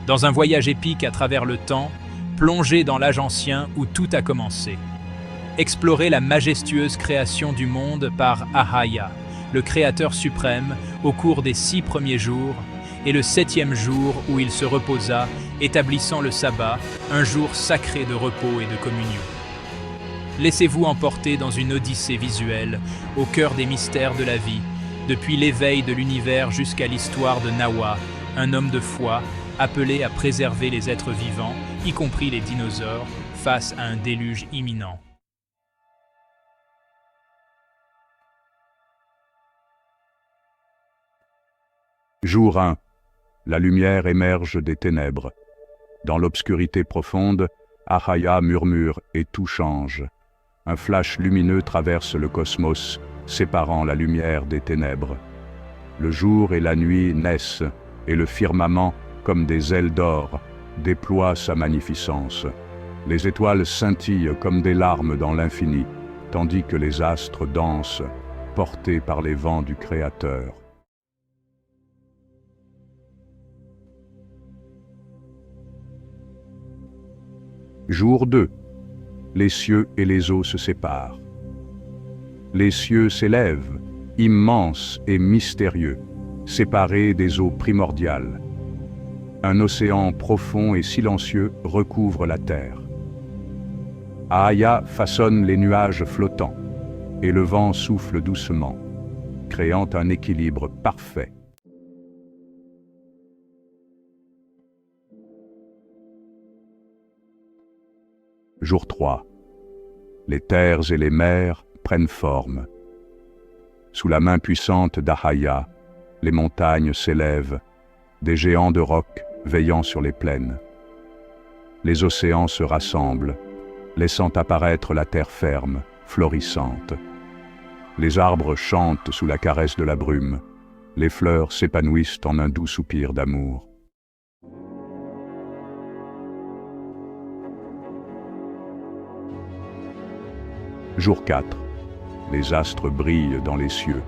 Dans un voyage épique à travers le temps, plongez dans l'âge ancien où tout a commencé. Explorez la majestueuse création du monde par Ahaya, le Créateur suprême, au cours des 6 premiers jours, et le 7e jour où il se reposa, établissant le sabbat, un jour sacré de repos et de communion. Laissez-vous emporter dans une odyssée visuelle, au cœur des mystères de la vie, depuis l'éveil de l'univers jusqu'à l'histoire de Nawa, un homme de foi, appelé à préserver les êtres vivants, y compris les dinosaures, face à un déluge imminent. Jour 1. La lumière émerge des ténèbres. Dans l'obscurité profonde, Ahaya murmure et tout change. Un flash lumineux traverse le cosmos, séparant la lumière des ténèbres. Le jour et la nuit naissent, et le firmament, comme des ailes d'or, déploie sa magnificence. Les étoiles scintillent comme des larmes dans l'infini, tandis que les astres dansent, portés par les vents du Créateur. Jour 2. Les cieux et les eaux se séparent. Les cieux s'élèvent, immenses et mystérieux, séparés des eaux primordiales. Un océan profond et silencieux recouvre la terre. Ahaya façonne les nuages flottants, et le vent souffle doucement, créant un équilibre parfait. Jour 3. Les terres et les mers prennent forme. Sous la main puissante d'Ahaya, les montagnes s'élèvent, des géants de roc veillant sur les plaines. Les océans se rassemblent, laissant apparaître la terre ferme, florissante. Les arbres chantent sous la caresse de la brume, les fleurs s'épanouissent en un doux soupir d'amour. Jour 4. Les astres brillent dans les cieux.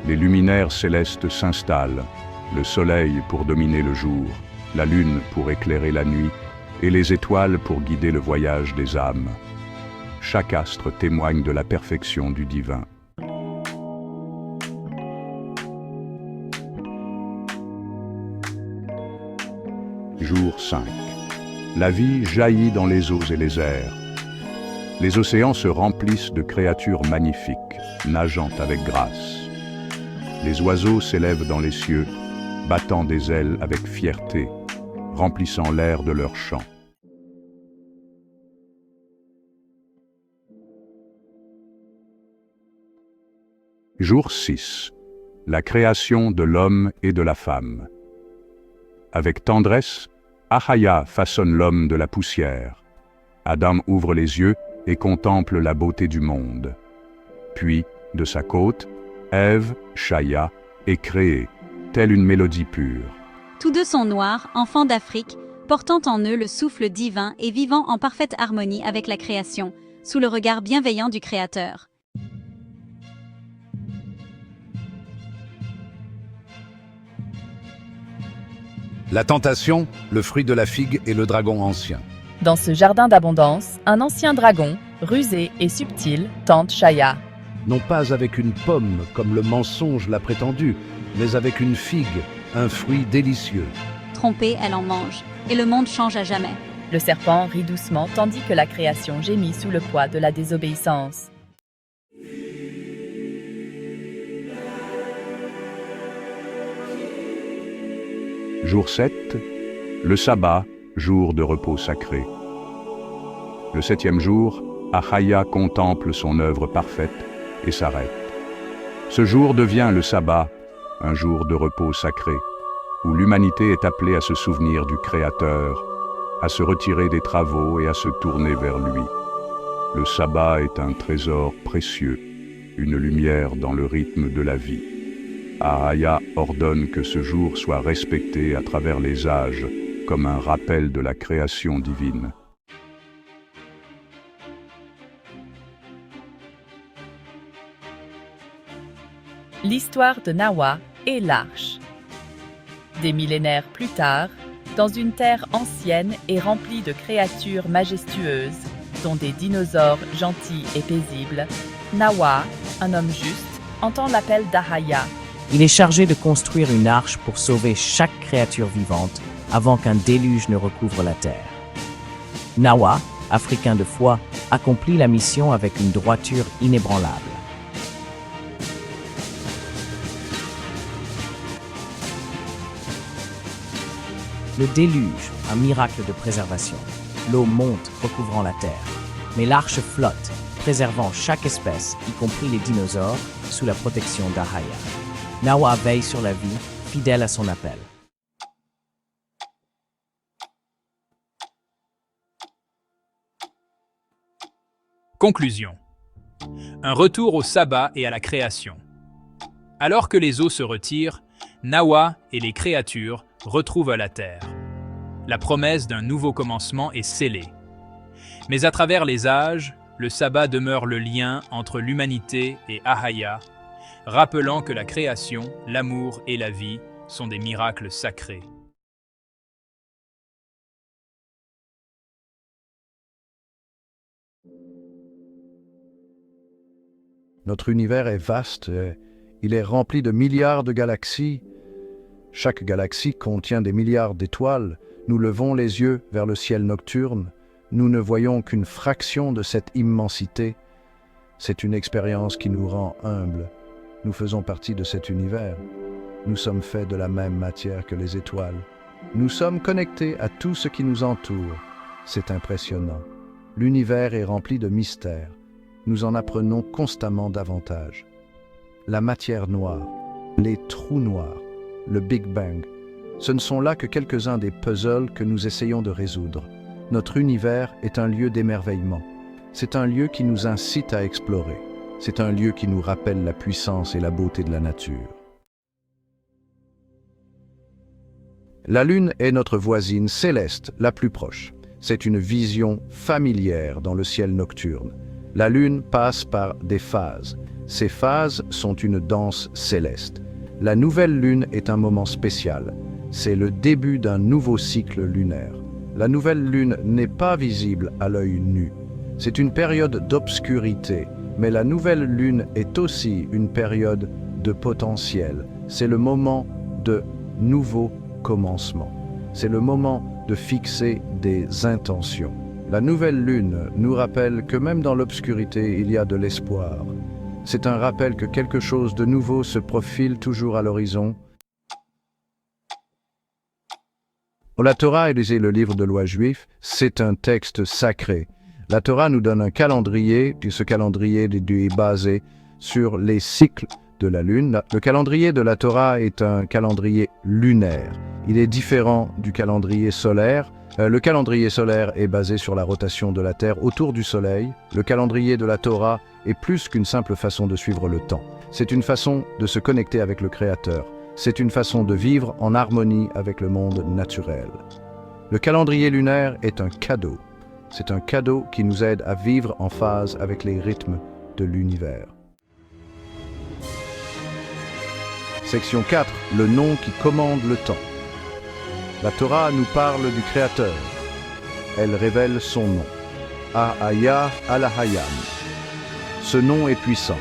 Les luminaires célestes s'installent, le soleil pour dominer le jour, la lune pour éclairer la nuit, et les étoiles pour guider le voyage des âmes. Chaque astre témoigne de la perfection du divin. Jour 5. La vie jaillit dans les eaux et les airs. Les océans se remplissent de créatures magnifiques, nageant avec grâce. Les oiseaux s'élèvent dans les cieux, battant des ailes avec fierté, remplissant l'air de leurs chants. Jour 6. La création de l'homme et de la femme. Avec tendresse, Ahaya façonne l'homme de la poussière. Adam ouvre les yeux et contemple la beauté du monde. Puis, de sa côte, Ève, Chaya, est créée, telle une mélodie pure. Tous deux sont noirs, enfants d'Afrique, portant en eux le souffle divin et vivant en parfaite harmonie avec la création, sous le regard bienveillant du Créateur. La tentation, le fruit de la figue et le dragon ancien. Dans ce jardin d'abondance, un ancien dragon, rusé et subtil, tente Chaya. Non pas avec une pomme, comme le mensonge l'a prétendu, mais avec une figue, un fruit délicieux. Trompée, elle en mange, et le monde change à jamais. Le serpent rit doucement tandis que la création gémit sous le poids de la désobéissance. Jour 7. Le sabbat, jour de repos sacré. Le 7e jour, Ahaya contemple son œuvre parfaite et s'arrête. Ce jour devient le sabbat, un jour de repos sacré, où l'humanité est appelée à se souvenir du Créateur, à se retirer des travaux et à se tourner vers lui. Le sabbat est un trésor précieux, une lumière dans le rythme de la vie. Ahaya ordonne que ce jour soit respecté à travers les âges, comme un rappel de la création divine. L'histoire de Nawa et l'Arche. Des millénaires plus tard, Dans une terre ancienne et remplie de créatures majestueuses, dont des dinosaures gentils et paisibles, Nawa, un homme juste, entend l'appel d'Ahaya. Il est chargé de construire une arche pour sauver chaque créature vivante avant qu'un déluge ne recouvre la terre. Nawa, africain de foi, accomplit la mission avec une droiture inébranlable. Le déluge, un miracle de préservation. L'eau monte, recouvrant la terre. Mais l'arche flotte, préservant chaque espèce, y compris les dinosaures, sous la protection d'Ahaya. Nawa veille sur la vie, fidèle à son appel. Conclusion. Un retour au sabbat et à la création. Alors que les eaux se retirent, Nawa et les créatures retrouvent la terre. La promesse d'un nouveau commencement est scellée. Mais à travers les âges, le sabbat demeure le lien entre l'humanité et Ahaya, rappelant que la création, l'amour et la vie sont des miracles sacrés. Notre univers est vaste, il est rempli de milliards de galaxies. Chaque galaxie contient des milliards d'étoiles. Nous levons les yeux vers le ciel nocturne. Nous ne voyons qu'une fraction de cette immensité. C'est une expérience qui nous rend humbles. Nous faisons partie de cet univers. Nous sommes faits de la même matière que les étoiles. Nous sommes connectés à tout ce qui nous entoure. C'est impressionnant. L'univers est rempli de mystères. Nous en apprenons constamment davantage. La matière noire, les trous noirs, le Big Bang, ce ne sont là que quelques-uns des puzzles que nous essayons de résoudre. Notre univers est un lieu d'émerveillement. C'est un lieu qui nous incite à explorer. C'est un lieu qui nous rappelle la puissance et la beauté de la nature. La Lune est notre voisine céleste la plus proche. C'est une vision familière dans le ciel nocturne. La Lune passe par des phases. Ces phases sont une danse céleste. La nouvelle Lune est un moment spécial. C'est le début d'un nouveau cycle lunaire. La nouvelle Lune n'est pas visible à l'œil nu. C'est une période d'obscurité, mais la nouvelle Lune est aussi une période de potentiel. C'est le moment de nouveau commencement. C'est le moment de fixer des intentions. La nouvelle Lune nous rappelle que même dans l'obscurité, il y a de l'espoir. C'est un rappel que quelque chose de nouveau se profile toujours à l'horizon. La Torah est le livre de loi juif, c'est un texte sacré. La Torah nous donne un calendrier, puis ce calendrier est basé sur les cycles de la Lune. Le calendrier de la Torah est un calendrier lunaire. Il est différent du calendrier solaire. Le calendrier solaire est basé sur la rotation de la Terre autour du Soleil. Le calendrier de la Torah est plus qu'une simple façon de suivre le temps. C'est une façon de se connecter avec le Créateur. C'est une façon de vivre en harmonie avec le monde naturel. Le calendrier lunaire est un cadeau. C'est un cadeau qui nous aide à vivre en phase avec les rythmes de l'univers. Section 4. Le nom qui commande le temps. La Torah nous parle du Créateur. Elle révèle son nom. Ahaya Alahayam. Ce nom est puissant.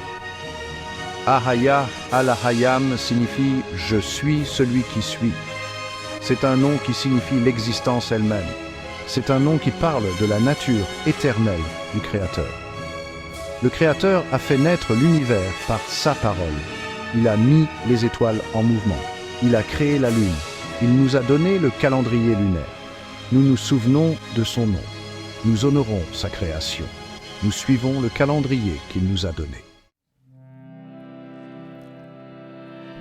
Ahaya Alahayam signifie « Je suis celui qui suis ». C'est un nom qui signifie l'existence elle-même. C'est un nom qui parle de la nature éternelle du Créateur. Le Créateur a fait naître l'univers par sa parole. Il a mis les étoiles en mouvement. Il a créé la Lune. Il nous a donné le calendrier lunaire. Nous nous souvenons de son nom. Nous honorons sa création. Nous suivons le calendrier qu'il nous a donné.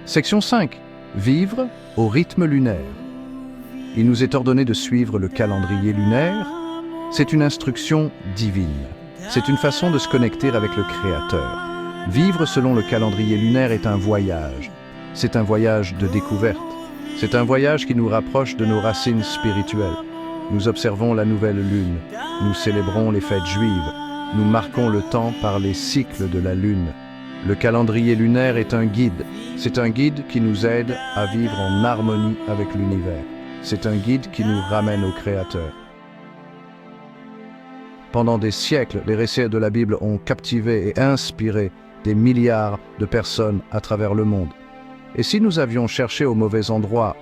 Section 5. Vivre au rythme lunaire. Il nous est ordonné de suivre le calendrier lunaire. C'est une instruction divine. C'est une façon de se connecter avec le Créateur. Vivre selon le calendrier lunaire est un voyage. C'est un voyage de découverte. C'est un voyage qui nous rapproche de nos racines spirituelles. Nous observons la nouvelle lune. Nous célébrons les fêtes juives. Nous marquons le temps par les cycles de la lune. Le calendrier lunaire est un guide. C'est un guide qui nous aide à vivre en harmonie avec l'univers. C'est un guide qui nous ramène au Créateur. Pendant des siècles, les récits de la Bible ont captivé et inspiré des milliards de personnes à travers le monde. Et si nous avions cherché au mauvais endroit,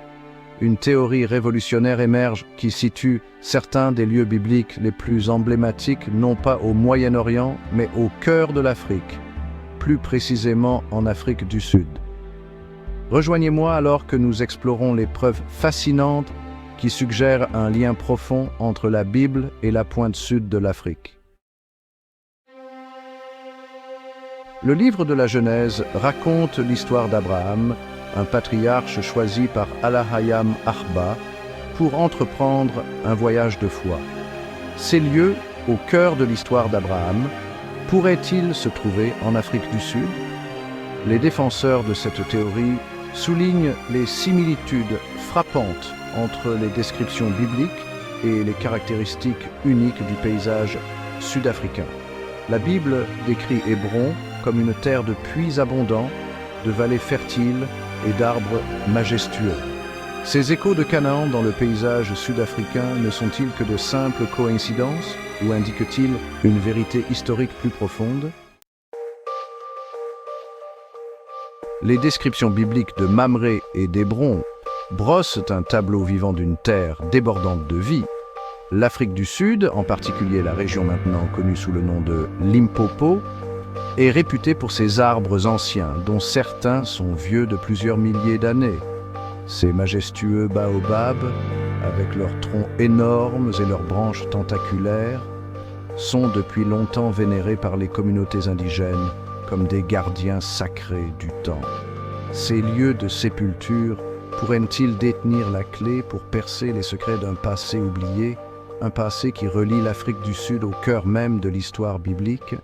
une théorie révolutionnaire émerge qui situe certains des lieux bibliques les plus emblématiques non pas au Moyen-Orient, mais au cœur de l'Afrique, plus précisément en Afrique du Sud. Rejoignez-moi alors que nous explorons les preuves fascinantes qui suggèrent un lien profond entre la Bible et la pointe sud de l'Afrique. Le livre de la Genèse raconte l'histoire d'Abraham, un patriarche choisi par Allahayam Arba pour entreprendre un voyage de foi. Ces lieux, au cœur de l'histoire d'Abraham, pourraient-ils se trouver en Afrique du Sud? Les défenseurs de cette théorie soulignent les similitudes frappantes entre les descriptions bibliques et les caractéristiques uniques du paysage sud-africain. La Bible décrit Hébron comme une terre de puits abondants, de vallées fertiles et d'arbres majestueux. Ces échos de Canaan dans le paysage sud-africain ne sont-ils que de simples coïncidences ou indiquent-ils une vérité historique plus profonde? Les descriptions bibliques de Mamré et d'Hébron brossent un tableau vivant d'une terre débordante de vie. L'Afrique du Sud, en particulier la région maintenant connue sous le nom de Limpopo, est réputée pour ses arbres anciens, dont certains sont vieux de plusieurs milliers d'années. Ces majestueux baobabs, avec leurs troncs énormes et leurs branches tentaculaires, sont depuis longtemps vénérés par les communautés indigènes comme des gardiens sacrés du temps. Ces lieux de sépulture pourraient-ils détenir la clé pour percer les secrets d'un passé oublié, un passé qui relie l'Afrique du Sud au cœur même de l'histoire biblique?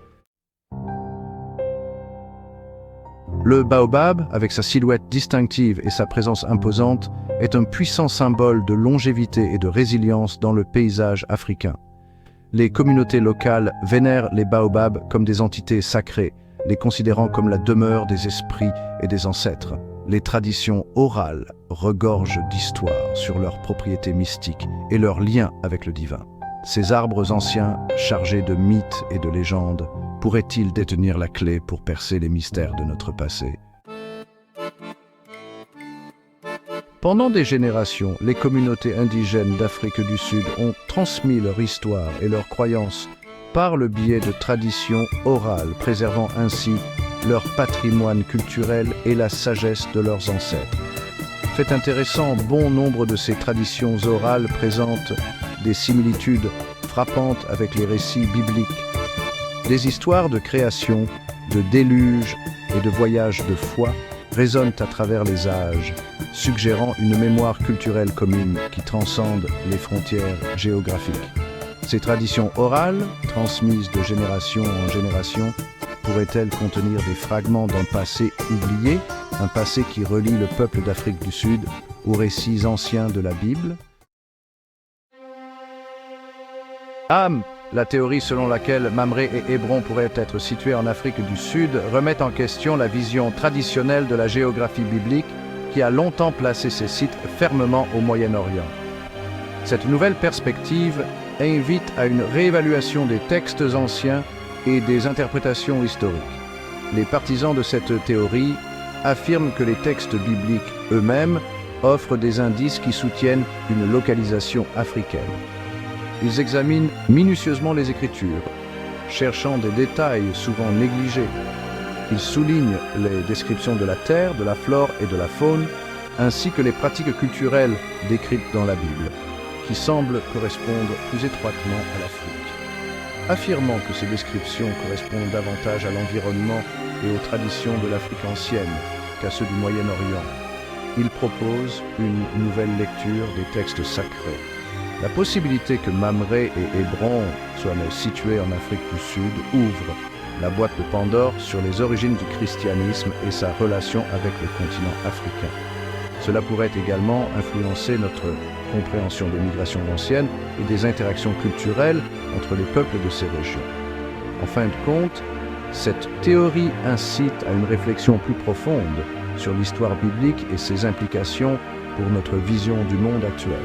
Le baobab, avec sa silhouette distinctive et sa présence imposante, est un puissant symbole de longévité et de résilience dans le paysage africain. Les communautés locales vénèrent les baobabs comme des entités sacrées, les considérant comme la demeure des esprits et des ancêtres. Les traditions orales regorgent d'histoires sur leurs propriétés mystiques et leurs liens avec le divin. Ces arbres anciens, chargés de mythes et de légendes, pourraient-ils détenir la clé pour percer les mystères de notre passé? Pendant des générations, les communautés indigènes d'Afrique du Sud ont transmis leur histoire et leurs croyances par le biais de traditions orales, préservant ainsi leur patrimoine culturel et la sagesse de leurs ancêtres. Fait intéressant, bon nombre de ces traditions orales présentent des similitudes frappantes avec les récits bibliques. Des histoires de création, de déluge et de voyages de foi résonnent à travers les âges, suggérant une mémoire culturelle commune qui transcende les frontières géographiques. Ces traditions orales, transmises de génération en génération, pourraient-elles contenir des fragments d'un passé oublié, un passé qui relie le peuple d'Afrique du Sud aux récits anciens de la Bible? La théorie selon laquelle Mamré et Hébron pourraient être situés en Afrique du Sud remet en question la vision traditionnelle de la géographie biblique qui a longtemps placé ces sites fermement au Moyen-Orient. Cette nouvelle perspective invite à une réévaluation des textes anciens et des interprétations historiques. Les partisans de cette théorie affirment que les textes bibliques eux-mêmes offrent des indices qui soutiennent une localisation africaine. Ils examinent minutieusement les Écritures, cherchant des détails souvent négligés. Ils soulignent les descriptions de la terre, de la flore et de la faune, ainsi que les pratiques culturelles décrites dans la Bible, qui semblent correspondre plus étroitement à l'Afrique. Affirmant que ces descriptions correspondent davantage à l'environnement et aux traditions de l'Afrique ancienne qu'à ceux du Moyen-Orient, ils proposent une nouvelle lecture des textes sacrés. La possibilité que Mamré et Hébron soient situés en Afrique du Sud ouvre la boîte de Pandore sur les origines du christianisme et sa relation avec le continent africain. Cela pourrait également influencer notre compréhension des migrations anciennes et des interactions culturelles entre les peuples de ces régions. En fin de compte, cette théorie incite à une réflexion plus profonde sur l'histoire biblique et ses implications pour notre vision du monde actuel.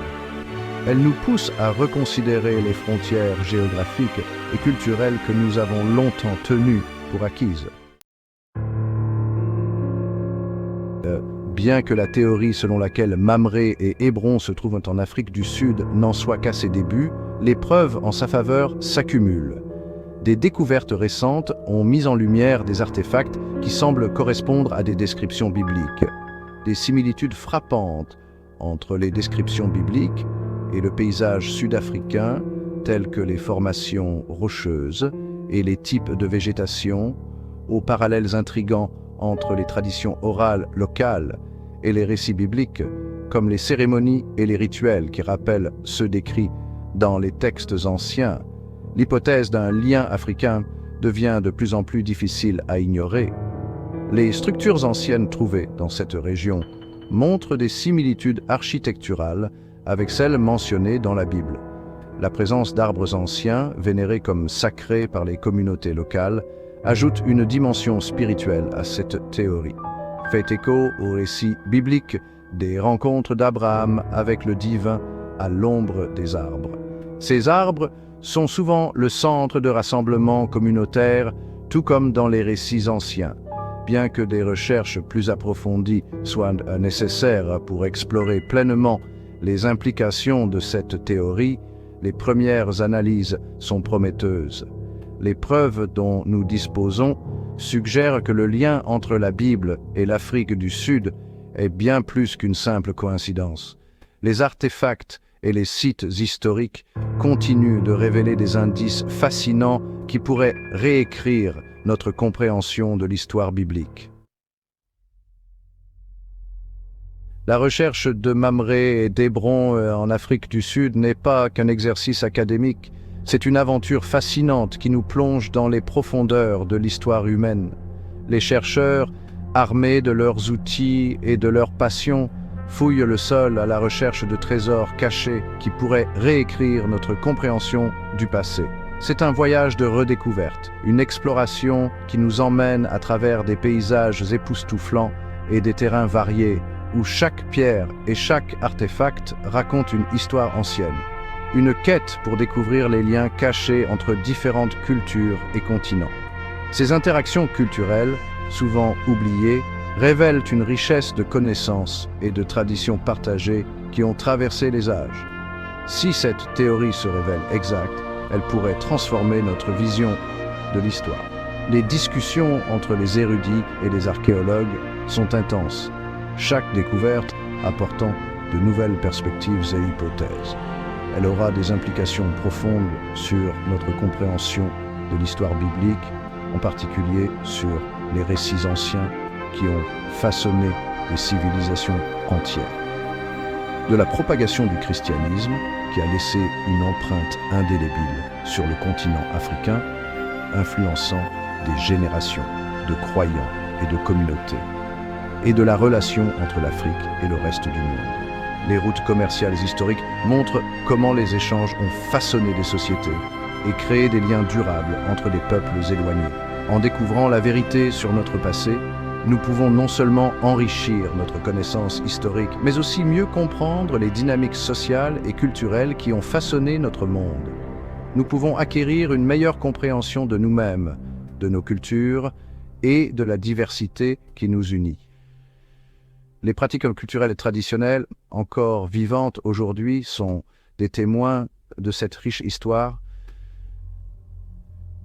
Elle nous pousse à reconsidérer les frontières géographiques et culturelles que nous avons longtemps tenues pour acquises. Bien que la théorie selon laquelle Mamré et Hébron se trouvent en Afrique du Sud n'en soit qu'à ses débuts, les preuves en sa faveur s'accumulent. Des découvertes récentes ont mis en lumière des artefacts qui semblent correspondre à des descriptions bibliques. Des similitudes frappantes entre les descriptions bibliques et le paysage sud-africain, tels que les formations rocheuses et les types de végétation, aux parallèles intrigants entre les traditions orales locales et les récits bibliques, comme les cérémonies et les rituels qui rappellent ceux décrits dans les textes anciens. L'hypothèse d'un lien africain devient de plus en plus difficile à ignorer. Les structures anciennes trouvées dans cette région montrent des similitudes architecturales avec celles mentionnées dans la Bible. La présence d'arbres anciens, vénérés comme sacrés par les communautés locales, ajoute une dimension spirituelle à cette théorie. Fait écho au récit biblique des rencontres d'Abraham avec le divin à l'ombre des arbres. Ces arbres sont souvent le centre de rassemblements communautaires, tout comme dans les récits anciens. Bien que des recherches plus approfondies soient nécessaires pour explorer pleinement les implications de cette théorie, les premières analyses sont prometteuses. Les preuves dont nous disposons suggèrent que le lien entre la Bible et l'Afrique du Sud est bien plus qu'une simple coïncidence. Les artefacts et les sites historiques continuent de révéler des indices fascinants qui pourraient réécrire notre compréhension de l'histoire biblique. La recherche de Mamré et d'Hébron en Afrique du Sud n'est pas qu'un exercice académique, c'est une aventure fascinante qui nous plonge dans les profondeurs de l'histoire humaine. Les chercheurs, armés de leurs outils et de leur passion, fouillent le sol à la recherche de trésors cachés qui pourraient réécrire notre compréhension du passé. C'est un voyage de redécouverte, une exploration qui nous emmène à travers des paysages époustouflants et des terrains variés, où chaque pierre et chaque artefact raconte une histoire ancienne. Une quête pour découvrir les liens cachés entre différentes cultures et continents. Ces interactions culturelles, souvent oubliées, révèlent une richesse de connaissances et de traditions partagées qui ont traversé les âges. Si cette théorie se révèle exacte, elle pourrait transformer notre vision de l'histoire. Les discussions entre les érudits et les archéologues sont intenses, chaque découverte apportant de nouvelles perspectives et hypothèses. Elle aura des implications profondes sur notre compréhension de l'histoire biblique, en particulier sur les récits anciens qui ont façonné des civilisations entières. De la propagation du christianisme, qui a laissé une empreinte indélébile sur le continent africain, influençant des générations de croyants et de communautés, et de la relation entre l'Afrique et le reste du monde. Les routes commerciales historiques montrent comment les échanges ont façonné des sociétés et créé des liens durables entre des peuples éloignés. En découvrant la vérité sur notre passé, nous pouvons non seulement enrichir notre connaissance historique, mais aussi mieux comprendre les dynamiques sociales et culturelles qui ont façonné notre monde. Nous pouvons acquérir une meilleure compréhension de nous-mêmes, de nos cultures et de la diversité qui nous unit. Les pratiques culturelles et traditionnelles, encore vivantes aujourd'hui, sont des témoins de cette riche histoire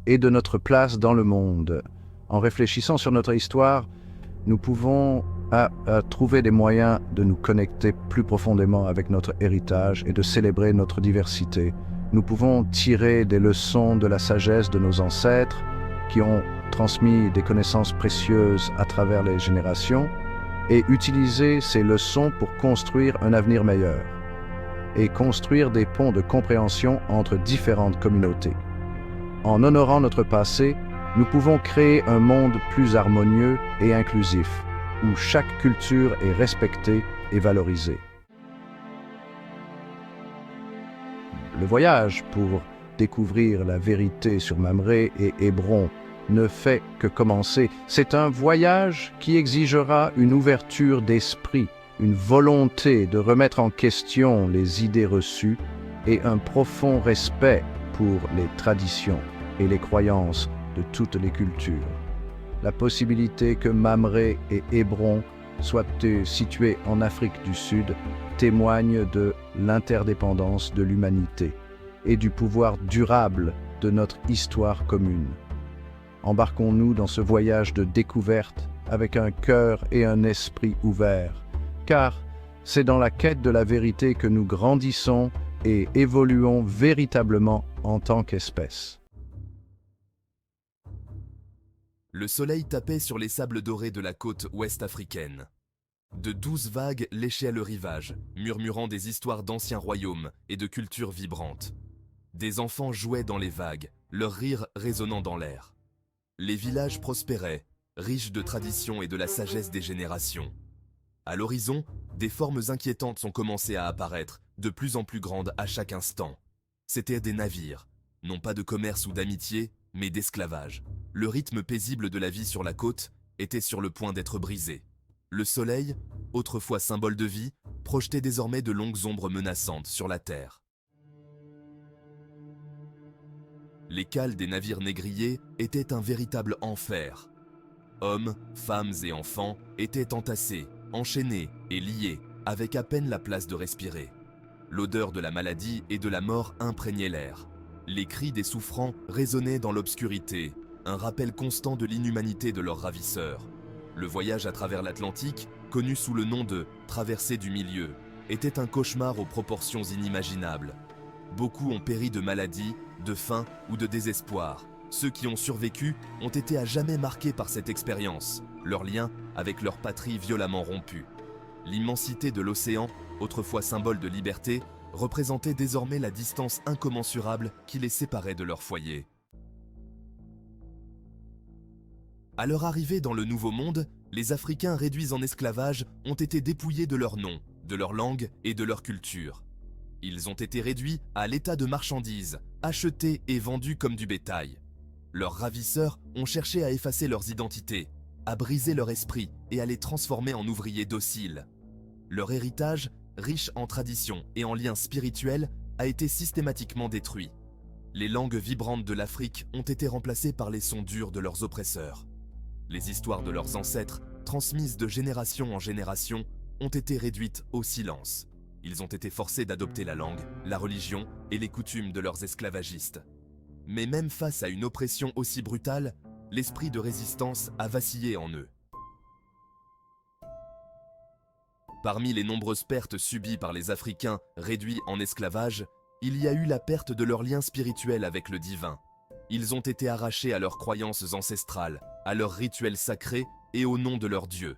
et de notre place dans le monde. En réfléchissant sur notre histoire, nous pouvons trouver des moyens de nous connecter plus profondément avec notre héritage et de célébrer notre diversité. Nous pouvons tirer des leçons de la sagesse de nos ancêtres qui ont transmis des connaissances précieuses à travers les générations et utiliser ces leçons pour construire un avenir meilleur et construire des ponts de compréhension entre différentes communautés. En honorant notre passé, nous pouvons créer un monde plus harmonieux et inclusif, où chaque culture est respectée et valorisée. Le voyage pour découvrir la vérité sur Mamré et Hébron ne fait que commencer. C'est un voyage qui exigera une ouverture d'esprit une volonté de remettre en question les idées reçues et un profond respect pour les traditions et les croyances de toutes les cultures. La possibilité que Mamré et Hébron soient situés en Afrique du Sud témoigne de l'interdépendance de l'humanité et du pouvoir durable de notre histoire commune. Embarquons-nous dans ce voyage de découverte avec un cœur et un esprit ouverts, car c'est dans la quête de la vérité que nous grandissons et évoluons véritablement en tant qu'espèce. Le soleil tapait sur les sables dorés de la côte ouest africaine. De douces vagues léchaient le rivage, murmurant des histoires d'anciens royaumes et de cultures vibrantes. Des enfants jouaient dans les vagues, leur rire résonnant dans l'air. Les villages prospéraient, riches de traditions et de la sagesse des générations. À l'horizon, des formes inquiétantes ont commencé à apparaître, de plus en plus grandes à chaque instant. C'étaient des navires, non pas de commerce ou d'amitié, mais d'esclavage. Le rythme paisible de la vie sur la côte était sur le point d'être brisé. Le soleil, autrefois symbole de vie, projetait désormais de longues ombres menaçantes sur la terre. Les cales des navires négriers étaient un véritable enfer. Hommes, femmes et enfants étaient entassés, enchaînés et liés, avec à peine la place de respirer. L'odeur de la maladie et de la mort imprégnaient l'air. Les cris des souffrants résonnaient dans l'obscurité, un rappel constant de l'inhumanité de leurs ravisseurs. Le voyage à travers l'Atlantique, connu sous le nom de « traversée du milieu », était un cauchemar aux proportions inimaginables. Beaucoup ont péri de maladie, de faim ou de désespoir. Ceux qui ont survécu ont été à jamais marqués par cette expérience, leur lien avec leur patrie violemment rompu. L'immensité de l'océan, autrefois symbole de liberté, représentait désormais la distance incommensurable qui les séparait de leur foyer. À leur arrivée dans le Nouveau Monde, les Africains réduits en esclavage ont été dépouillés de leur nom, de leur langue et de leur culture. Ils ont été réduits à l'état de marchandises, achetés et vendus comme du bétail. Leurs ravisseurs ont cherché à effacer leurs identités, à briser leur esprit et à les transformer en ouvriers dociles. Leur héritage, riche en traditions et en liens spirituels, a été systématiquement détruit. Les langues vibrantes de l'Afrique ont été remplacées par les sons durs de leurs oppresseurs. Les histoires de leurs ancêtres, transmises de génération en génération, ont été réduites au silence. Ils ont été forcés d'adopter la langue, la religion et les coutumes de leurs esclavagistes. Mais même face à une oppression aussi brutale, l'esprit de résistance a vacillé en eux. Parmi les nombreuses pertes subies par les Africains réduits en esclavage, il y a eu la perte de leur lien spirituel avec le divin. Ils ont été arrachés à leurs croyances ancestrales, à leurs rituels sacrés et au nom de leur Dieu.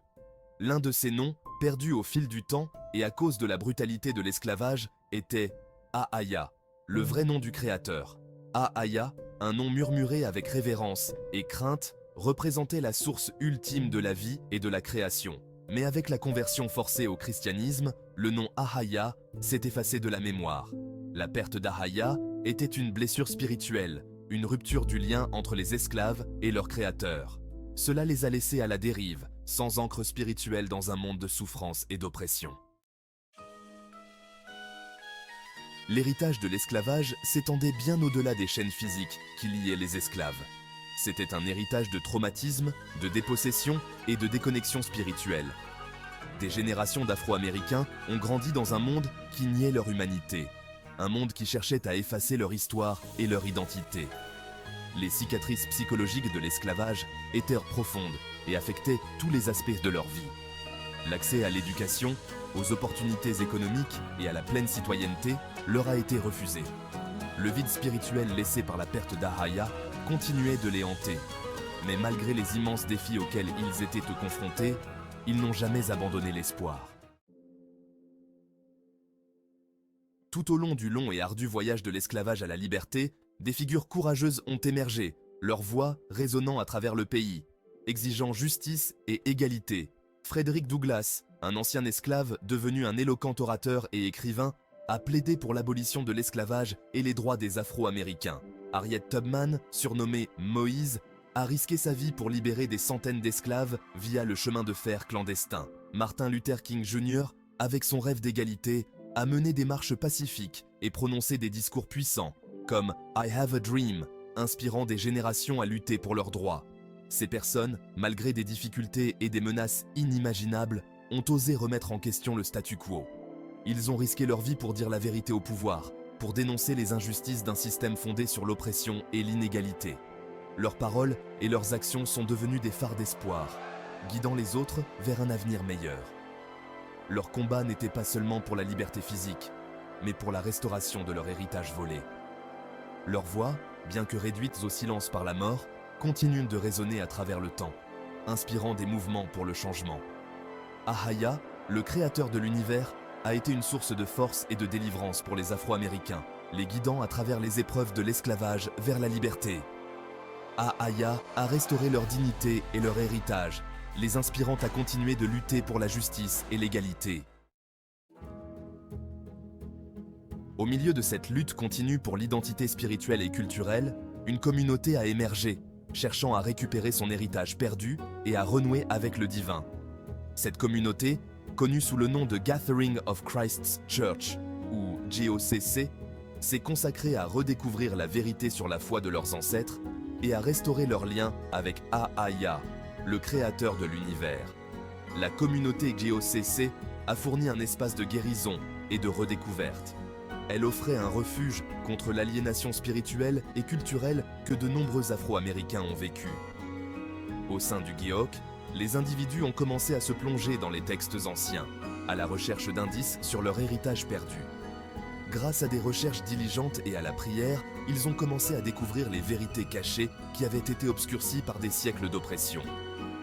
L'un de ces noms, perdu au fil du temps et à cause de la brutalité de l'esclavage, était Ahaya, le vrai nom du Créateur. Ahaya, un nom murmuré avec révérence et crainte, représentait la source ultime de la vie et de la création. Mais avec la conversion forcée au christianisme, le nom Ahaya s'est effacé de la mémoire. La perte d'Ahaya était une blessure spirituelle, une rupture du lien entre les esclaves et leur créateur. Cela les a laissés à la dérive, sans ancre spirituelle dans un monde de souffrance et d'oppression. L'héritage de l'esclavage s'étendait bien au-delà des chaînes physiques qui liaient les esclaves. C'était un héritage de traumatisme, de dépossession et de déconnexion spirituelle. Des générations d'Afro-Américains ont grandi dans un monde qui niait leur humanité, un monde qui cherchait à effacer leur histoire et leur identité. Les cicatrices psychologiques de l'esclavage étaient profondes et affectaient tous les aspects de leur vie. L'accès à l'éducation, aux opportunités économiques et à la pleine citoyenneté leur a été refusé. Le vide spirituel laissé par la perte d'Ahaya continuait de les hanter. Mais malgré les immenses défis auxquels ils étaient confrontés, ils n'ont jamais abandonné l'espoir. Tout au long du long et ardu voyage de l'esclavage à la liberté, des figures courageuses ont émergé, leur voix résonnant à travers le pays, exigeant justice et égalité. Frederick Douglass, un ancien esclave devenu un éloquent orateur et écrivain, a plaidé pour l'abolition de l'esclavage et les droits des Afro-Américains. Harriet Tubman, surnommée Moïse, a risqué sa vie pour libérer des centaines d'esclaves via le chemin de fer clandestin. Martin Luther King Jr., avec son rêve d'égalité, a mené des marches pacifiques et prononcé des discours puissants, comme « I have a dream », inspirant des générations à lutter pour leurs droits. Ces personnes, malgré des difficultés et des menaces inimaginables, ont osé remettre en question le statu quo. Ils ont risqué leur vie pour dire la vérité au pouvoir, pour dénoncer les injustices d'un système fondé sur l'oppression et l'inégalité. Leurs paroles et leurs actions sont devenues des phares d'espoir, guidant les autres vers un avenir meilleur. Leur combat n'était pas seulement pour la liberté physique, mais pour la restauration de leur héritage volé. Leurs voix, bien que réduites au silence par la mort, continuent de résonner à travers le temps, inspirant des mouvements pour le changement. Ahaya, le créateur de l'univers, a été une source de force et de délivrance pour les Afro-Américains, les guidant à travers les épreuves de l'esclavage vers la liberté. Ahaya a restauré leur dignité et leur héritage, les inspirant à continuer de lutter pour la justice et l'égalité. Au milieu de cette lutte continue pour l'identité spirituelle et culturelle, une communauté a émergé, cherchant à récupérer son héritage perdu et à renouer avec le divin. Cette communauté, connue sous le nom de Gathering of Christ's Church, ou GOCC, s'est consacrée à redécouvrir la vérité sur la foi de leurs ancêtres et à restaurer leur lien avec Ahaya, le créateur de l'univers. La communauté GOCC a fourni un espace de guérison et de redécouverte. Elle offrait un refuge contre l'aliénation spirituelle et culturelle que de nombreux Afro-Américains ont vécu. Au sein du GIOC, les individus ont commencé à se plonger dans les textes anciens, à la recherche d'indices sur leur héritage perdu. Grâce à des recherches diligentes et à la prière, ils ont commencé à découvrir les vérités cachées qui avaient été obscurcies par des siècles d'oppression.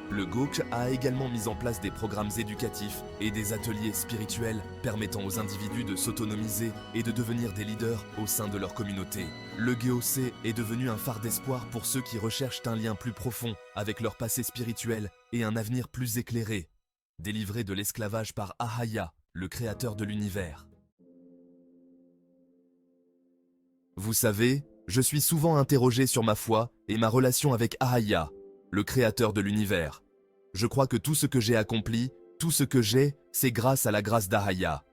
Le GOC a également mis en place des programmes éducatifs et des ateliers spirituels permettant aux individus de s'autonomiser et de devenir des leaders au sein de leur communauté. Le GOC est devenu un phare d'espoir pour ceux qui recherchent un lien plus profond avec leur passé spirituel et un avenir plus éclairé, délivré de l'esclavage par Ahaya, le créateur de l'univers. Vous savez, je suis souvent interrogé sur ma foi et ma relation avec Ahaya, le créateur de l'univers. Je crois que tout ce que j'ai accompli, tout ce que j'ai, c'est grâce à la grâce d'Ahaya.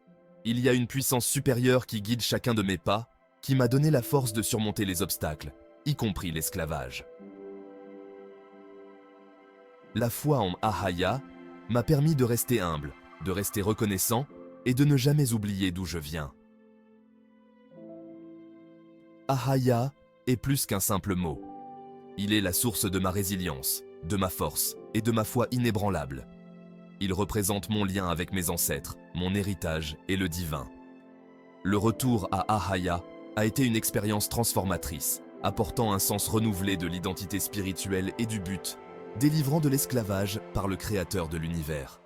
Il y a une puissance supérieure qui guide chacun de mes pas, qui m'a donné la force de surmonter les obstacles, y compris l'esclavage. La foi en Ahaya m'a permis de rester humble, de rester reconnaissant et de ne jamais oublier d'où je viens. Ahaya est plus qu'un simple mot. Il est la source de ma résilience, de ma force et de ma foi inébranlable. Il représente mon lien avec mes ancêtres, mon héritage et le divin. Le retour à Ahaya a été une expérience transformatrice, apportant un sens renouvelé de l'identité spirituelle et du but, délivrant de l'esclavage par le créateur de l'univers.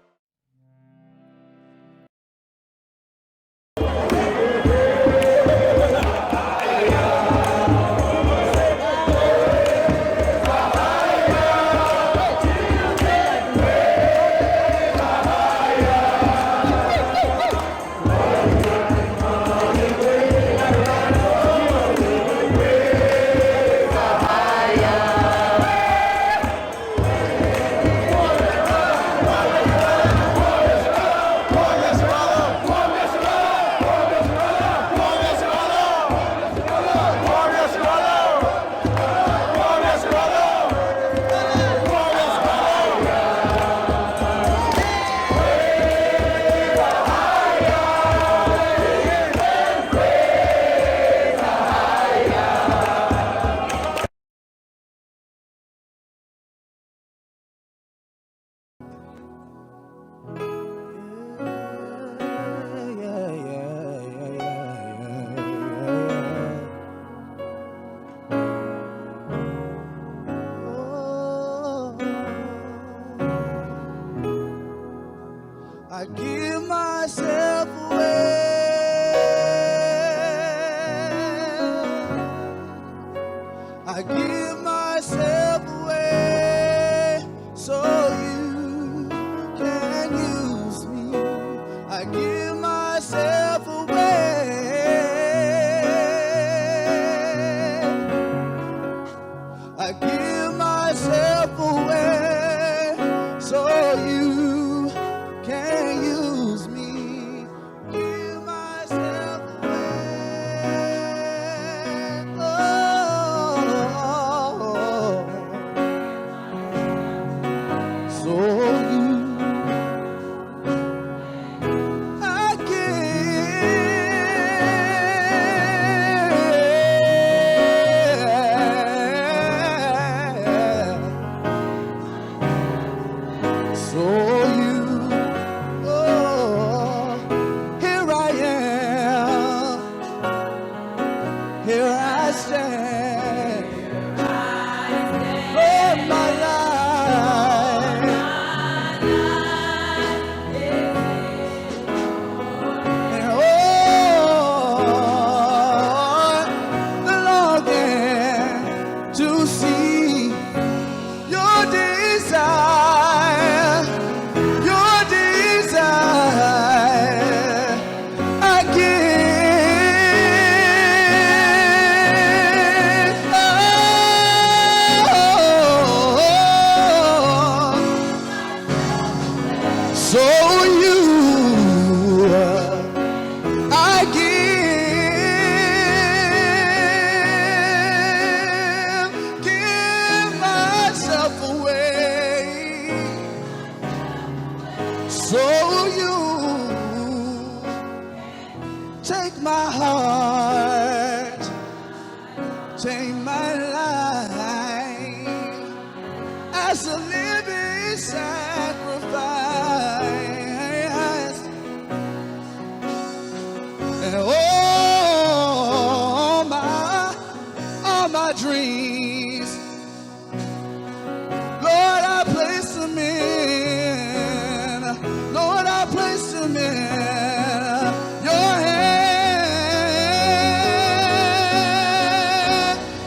I give myself away. I give myself away so you can use me. I give myself away. I give myself away so you can take my heart, take my life as a living sacrifice. And all my dreams, Lord, I place them in. Lord, I place them in your hand.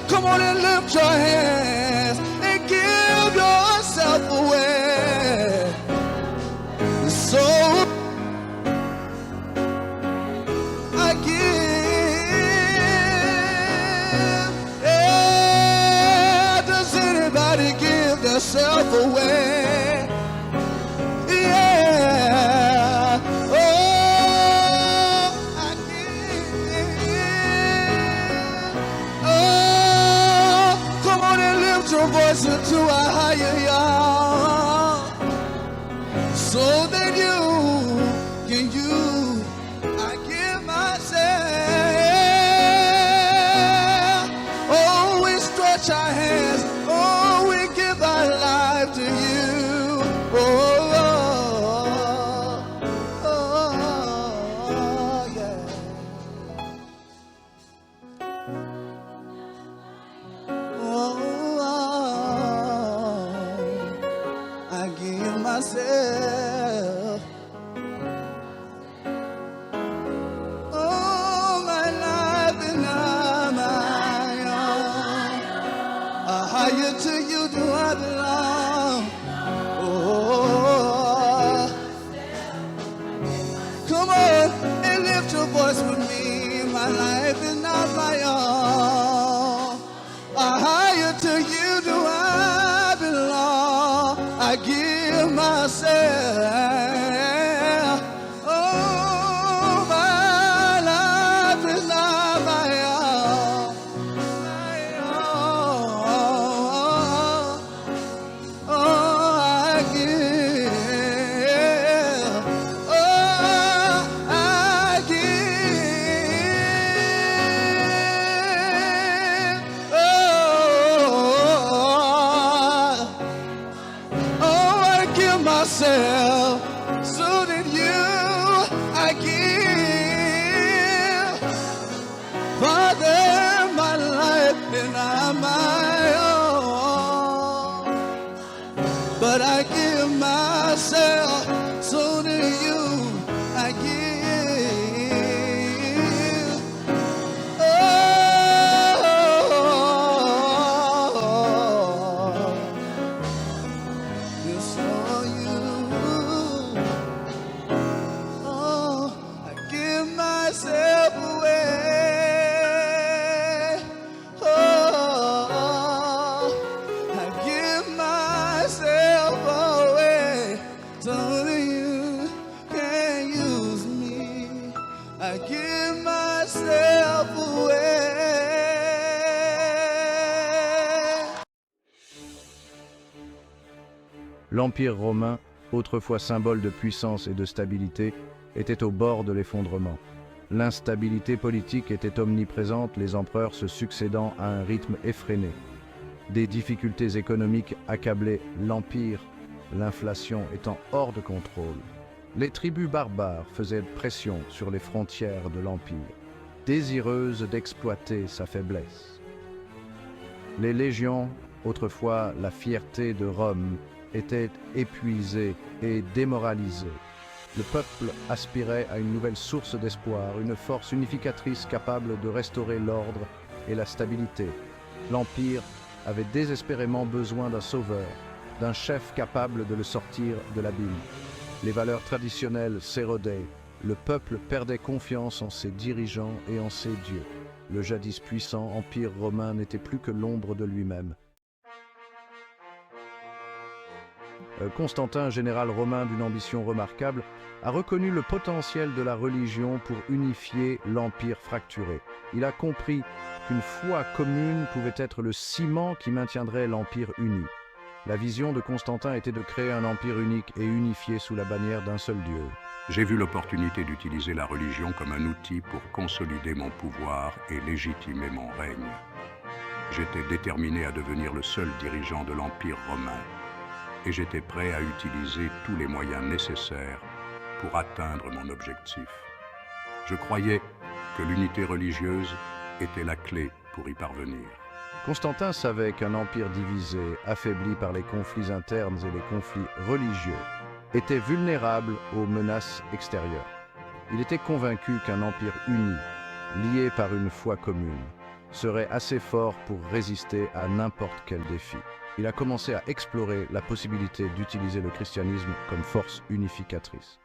Come on and lift your hands and give yourself away. So I give. Yeah, does anybody give themselves away? Yeah. Oh, I give. Oh, come on and lift your voice into a higher yard, so that you can use. I give myself. Oh, we stretch our hands. Oh, we give our life to you. Oh, yeah. Oh, I give myself. Oh, my life and not my own. Higher to you do I belong. Oh, come on and lift your voice with me. My life is not my own. Higher to you do I belong. I give myself. Oh, my life is not my own. My own. Oh, I give. Oh, I give. Oh, I give myself so that you I give. Father, my life is not my own, but I give myself so that you I give. Oh, it's for you. Oh, I give myself away. Oh, I give myself away so that you can use me. I give myself away. L'Empire romain, autrefois symbole de puissance et de stabilité, était au bord de l'effondrement. L'instabilité politique était omniprésente, les empereurs se succédant à un rythme effréné. Des difficultés économiques accablaient l'Empire, l'inflation étant hors de contrôle. Les tribus barbares faisaient pression sur les frontières de l'Empire, désireuses d'exploiter sa faiblesse. Les légions, autrefois la fierté de Rome, étaient épuisées et démoralisées. Le peuple aspirait à une nouvelle source d'espoir, une force unificatrice capable de restaurer l'ordre et la stabilité. L'Empire avait désespérément besoin d'un sauveur, d'un chef capable de le sortir de l'abîme. Les valeurs traditionnelles s'érodaient, le peuple perdait confiance en ses dirigeants et en ses dieux. Le jadis puissant Empire romain n'était plus que l'ombre de lui-même. Constantin, général romain d'une ambition remarquable, a reconnu le potentiel de la religion pour unifier l'Empire fracturé. Il a compris qu'une foi commune pouvait être le ciment qui maintiendrait l'Empire uni. La vision de Constantin était de créer un empire unique et unifié sous la bannière d'un seul Dieu. J'ai vu l'opportunité d'utiliser la religion comme un outil pour consolider mon pouvoir et légitimer mon règne. J'étais déterminé à devenir le seul dirigeant de l'Empire romain, et j'étais prêt à utiliser tous les moyens nécessaires pour atteindre mon objectif. Je croyais que l'unité religieuse était la clé pour y parvenir. Constantin savait qu'un empire divisé, affaibli par les conflits internes et les conflits religieux, était vulnérable aux menaces extérieures. Il était convaincu qu'un empire uni, lié par une foi commune, serait assez fort pour résister à n'importe quel défi. Il a commencé à explorer la possibilité d'utiliser le christianisme comme force unificatrice.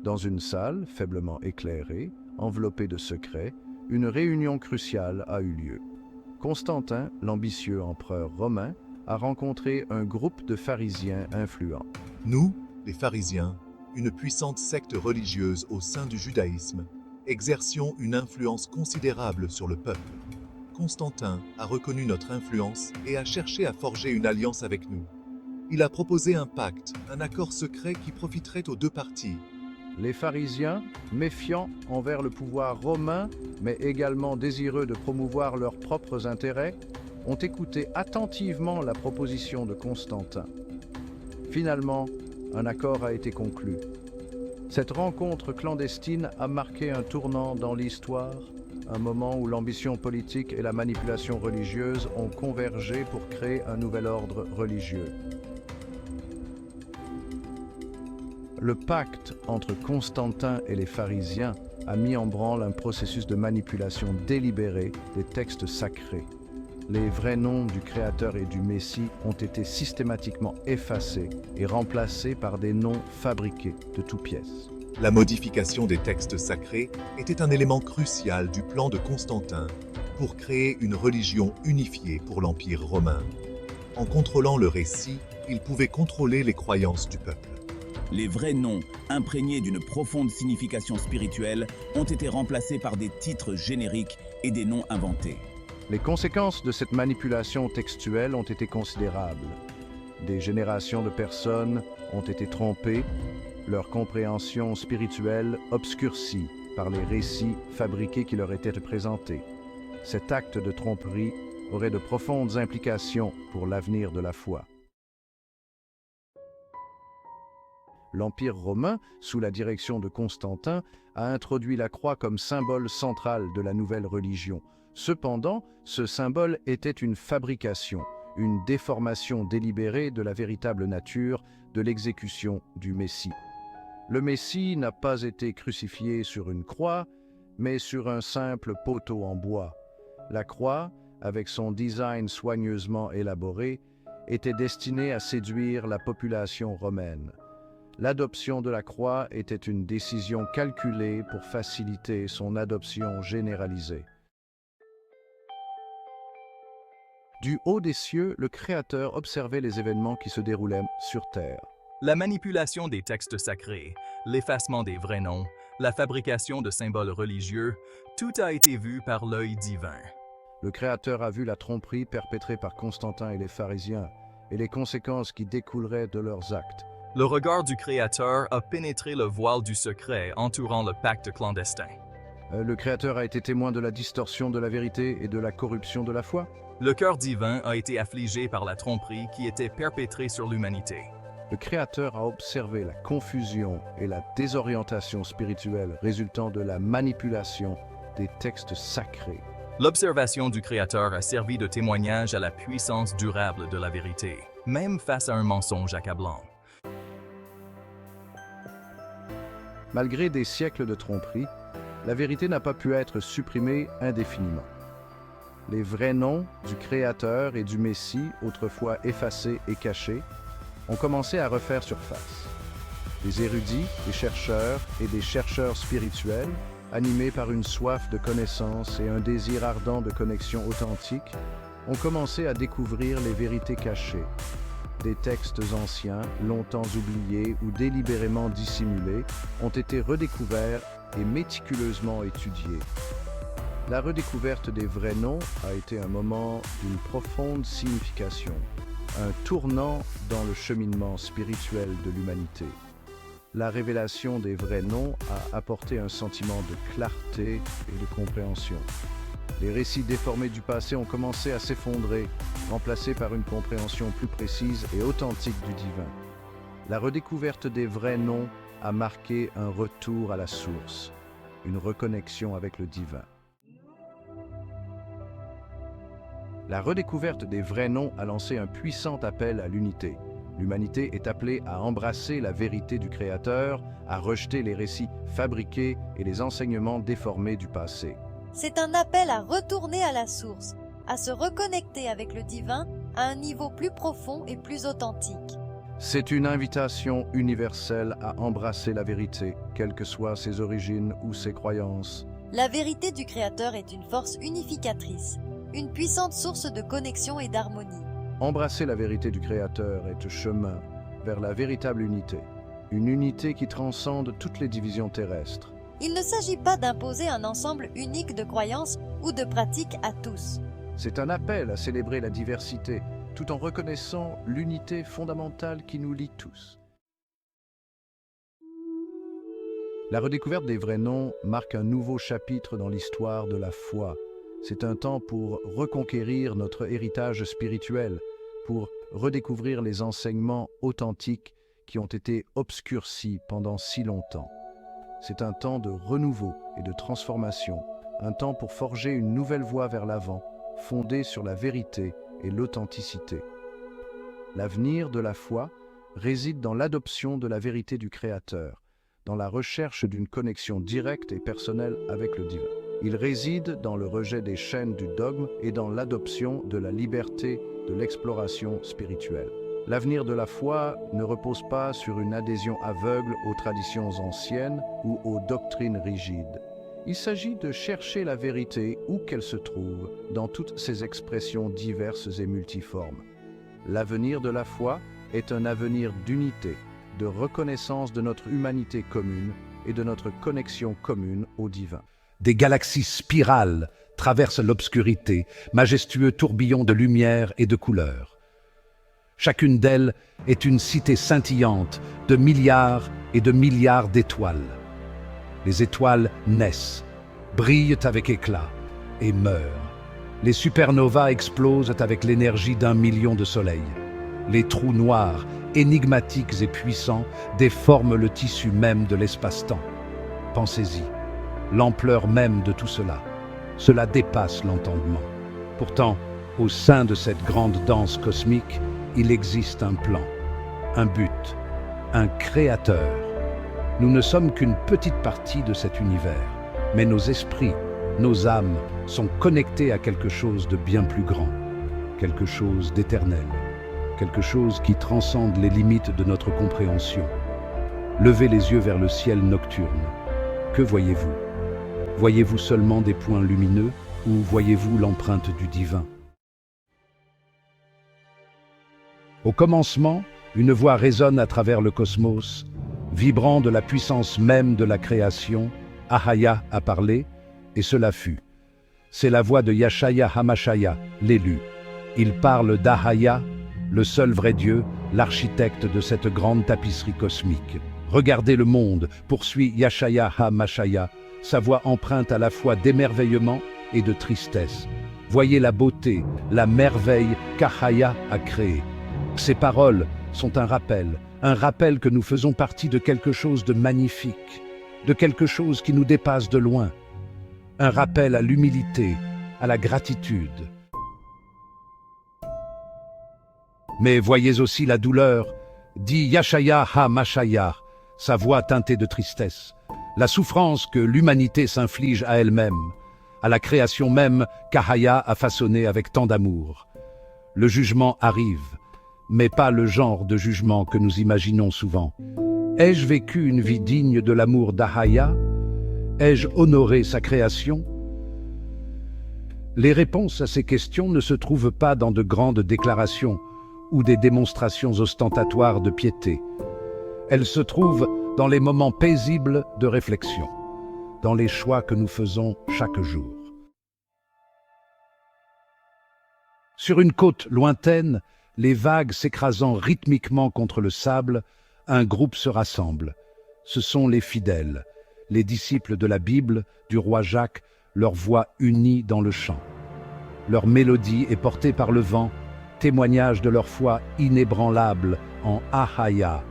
Dans une salle faiblement éclairée, enveloppée de secrets, une réunion cruciale a eu lieu. Constantin, l'ambitieux empereur romain, a rencontré un groupe de pharisiens influents. Nous, les pharisiens, une puissante secte religieuse au sein du judaïsme, exercions une influence considérable sur le peuple. Constantin a reconnu notre influence et a cherché à forger une alliance avec nous. Il a proposé un pacte, un accord secret qui profiterait aux deux parties. Les pharisiens, méfiants envers le pouvoir romain, mais également désireux de promouvoir leurs propres intérêts, ont écouté attentivement la proposition de Constantin. Finalement, un accord a été conclu. Cette rencontre clandestine a marqué un tournant dans l'histoire, un moment où l'ambition politique et la manipulation religieuse ont convergé pour créer un nouvel ordre religieux. Le pacte entre Constantin et les pharisiens a mis en branle un processus de manipulation délibérée des textes sacrés. Les vrais noms du Créateur et du Messie ont été systématiquement effacés et remplacés par des noms fabriqués de toutes pièces. La modification des textes sacrés était un élément crucial du plan de Constantin pour créer une religion unifiée pour l'Empire romain. En contrôlant le récit, il pouvait contrôler les croyances du peuple. Les vrais noms, imprégnés d'une profonde signification spirituelle, ont été remplacés par des titres génériques et des noms inventés. Les conséquences de cette manipulation textuelle ont été considérables. Des générations de personnes ont été trompées, leur compréhension spirituelle obscurcie par les récits fabriqués qui leur étaient présentés. Cet acte de tromperie aurait de profondes implications pour l'avenir de la foi. L'Empire romain, sous la direction de Constantin, a introduit la croix comme symbole central de la nouvelle religion. Cependant, ce symbole était une fabrication, une déformation délibérée de la véritable nature de l'exécution du Messie. Le Messie n'a pas été crucifié sur une croix, mais sur un simple poteau en bois. La croix, avec son design soigneusement élaboré, était destinée à séduire la population romaine. L'adoption de la croix était une décision calculée pour faciliter son adoption généralisée. Du haut des cieux, le Créateur observait les événements qui se déroulaient sur terre. La manipulation des textes sacrés, l'effacement des vrais noms, la fabrication de symboles religieux, tout a été vu par l'œil divin. Le Créateur a vu la tromperie perpétrée par Constantin et les pharisiens et les conséquences qui découleraient de leurs actes. Le regard du Créateur a pénétré le voile du secret entourant le pacte clandestin. Le Créateur a été témoin de la distorsion de la vérité et de la corruption de la foi. Le cœur divin a été affligé par la tromperie qui était perpétrée sur l'humanité. Le Créateur a observé la confusion et la désorientation spirituelle résultant de la manipulation des textes sacrés. L'observation du Créateur a servi de témoignage à la puissance durable de la vérité, même face à un mensonge accablant. Malgré des siècles de tromperie, la vérité n'a pas pu être supprimée indéfiniment. Les vrais noms du Créateur et du Messie, autrefois effacés et cachés, ont commencé à refaire surface. Des érudits, des chercheurs et des chercheurs spirituels, animés par une soif de connaissance et un désir ardent de connexion authentique, ont commencé à découvrir les vérités cachées. Des textes anciens, longtemps oubliés ou délibérément dissimulés, ont été redécouverts et méticuleusement étudiés. La redécouverte des vrais noms a été un moment d'une profonde signification. un tournant dans le cheminement spirituel de l'humanité. La révélation des vrais noms a apporté un sentiment de clarté et de compréhension. Les récits déformés du passé ont commencé à s'effondrer, remplacés par une compréhension plus précise et authentique du divin. La redécouverte des vrais noms a marqué un retour à la source, une reconnexion avec le divin. La redécouverte des vrais noms a lancé un puissant appel à l'unité. L'humanité est appelée à embrasser la vérité du Créateur, à rejeter les récits fabriqués et les enseignements déformés du passé. C'est un appel à retourner à la source, à se reconnecter avec le divin à un niveau plus profond et plus authentique. C'est une invitation universelle à embrasser la vérité, quelles que soient ses origines ou ses croyances. La vérité du Créateur est une force unificatrice, une puissante source de connexion et d'harmonie. Embrasser la vérité du Créateur est le chemin vers la véritable unité, une unité qui transcende toutes les divisions terrestres. Il ne s'agit pas d'imposer un ensemble unique de croyances ou de pratiques à tous. C'est un appel à célébrer la diversité, tout en reconnaissant l'unité fondamentale qui nous lie tous. La redécouverte des vrais noms marque un nouveau chapitre dans l'histoire de la foi. C'est un temps pour reconquérir notre héritage spirituel, pour redécouvrir les enseignements authentiques qui ont été obscurcis pendant si longtemps. C'est un temps de renouveau et de transformation, un temps pour forger une nouvelle voie vers l'avant, fondée sur la vérité et l'authenticité. L'avenir de la foi réside dans l'adoption de la vérité du Créateur, dans la recherche d'une connexion directe et personnelle avec le divin. Il réside dans le rejet des chaînes du dogme et dans l'adoption de la liberté de l'exploration spirituelle. L'avenir de la foi ne repose pas sur une adhésion aveugle aux traditions anciennes ou aux doctrines rigides. Il s'agit de chercher la vérité où qu'elle se trouve, dans toutes ses expressions diverses et multiformes. L'avenir de la foi est un avenir d'unité, de reconnaissance de notre humanité commune et de notre connexion commune au divin. Des galaxies spirales traversent l'obscurité, majestueux tourbillons de lumière et de couleurs. Chacune d'elles est une cité scintillante de milliards et de milliards d'étoiles. Les étoiles naissent, brillent avec éclat et meurent. Les supernovas explosent avec l'énergie d'1 million de soleils. Les trous noirs, énigmatiques et puissants, déforment le tissu même de l'espace-temps. Pensez-y, l'ampleur même de tout cela. Cela dépasse l'entendement. Pourtant, au sein de cette grande danse cosmique, il existe un plan, un but, un créateur. Nous ne sommes qu'une petite partie de cet univers, mais nos esprits, nos âmes sont connectés à quelque chose de bien plus grand, quelque chose d'éternel, quelque chose qui transcende les limites de notre compréhension. Levez les yeux vers le ciel nocturne. Que voyez-vous? Voyez-vous seulement des points lumineux ou voyez-vous l'empreinte du divin? Au commencement, une voix résonne à travers le cosmos, vibrant de la puissance même de la création. Ahaya a parlé, et cela fut. C'est la voix de Yashaya Hamashaya, l'élu. Il parle d'Ahaya, le seul vrai Dieu, l'architecte de cette grande tapisserie cosmique. Regardez le monde, poursuit Yashaya Hamashaya, sa voix empreinte à la fois d'émerveillement et de tristesse. Voyez la beauté, la merveille qu'Ahaya a créée. Ces paroles sont un rappel que nous faisons partie de quelque chose de magnifique, de quelque chose qui nous dépasse de loin. Un rappel à l'humilité, à la gratitude. Mais voyez aussi la douleur, dit Yashaya HaMashaya, sa voix teintée de tristesse. La souffrance que l'humanité s'inflige à elle-même, à la création même qu'Ahaya a façonnée avec tant d'amour. Le jugement arrive, mais pas le genre de jugement que nous imaginons souvent. Ai-je vécu une vie digne de l'amour d'Ahaya? Ai-je honoré sa création? Les réponses à ces questions ne se trouvent pas dans de grandes déclarations ou des démonstrations ostentatoires de piété. Elles se trouvent dans les moments paisibles de réflexion, dans les choix que nous faisons chaque jour. Sur une côte lointaine, les vagues s'écrasant rythmiquement contre le sable, un groupe se rassemble. Ce sont les fidèles, les disciples de la Bible, du roi Jacques, leur voix unie dans le chant. Leur mélodie est portée par le vent, témoignage de leur foi inébranlable en Ahaya.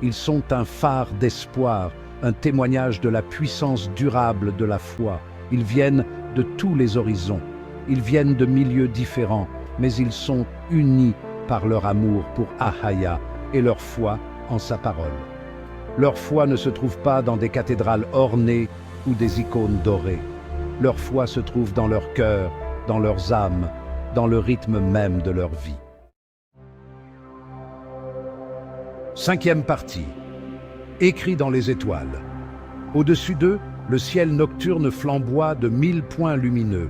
Ils sont un phare d'espoir, un témoignage de la puissance durable de la foi. Ils viennent de tous les horizons, ils viennent de milieux différents, mais ils sont unis par leur amour pour Ahaya et leur foi en sa parole. Leur foi ne se trouve pas dans des cathédrales ornées ou des icônes dorées. Leur foi se trouve dans leur cœur, dans leurs âmes, dans le rythme même de leur vie. 5e partie. Écrit dans les étoiles. Au-dessus d'eux, le ciel nocturne flamboie de 1000 points lumineux.